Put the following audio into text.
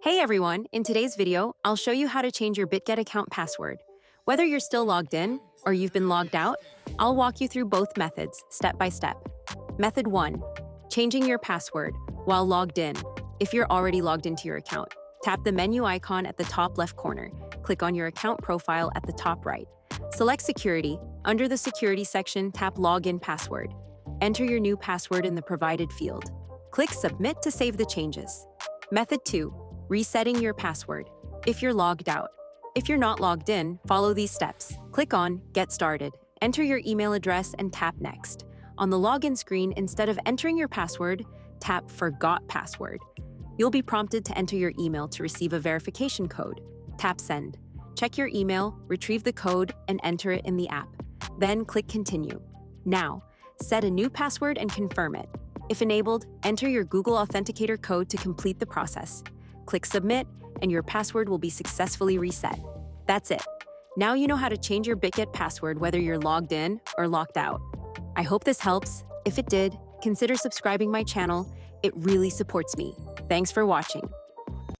Hey everyone, in today's video, I'll show you how to change your BitGet account password. Whether you're still logged in or you've been logged out, I'll walk you through both methods, step by step. Method 1. Changing your password while logged in. If you're already logged into your account, tap the menu icon at the top left corner. Click on your account profile at the top right. Select Security. Under the Security section, tap Login Password. Enter your new password in the provided field. Click Submit to save the changes. Method 2. Resetting your password. If you're logged out. If you're not logged in, follow these steps. Click on Get Started. Enter your email address and tap Next. On the login screen, instead of entering your password, tap Forgot Password. You'll be prompted to enter your email to receive a verification code. Tap Send. Check your email, retrieve the code, and enter it in the app. Then click Continue. Now, set a new password and confirm it. If enabled, enter your Google Authenticator code to complete the process. Click Submit, and your password will be successfully reset. That's it. Now you know how to change your BitGet password whether you're logged in or locked out. I hope this helps. If it did, consider subscribing my channel. It really supports me. Thanks for watching.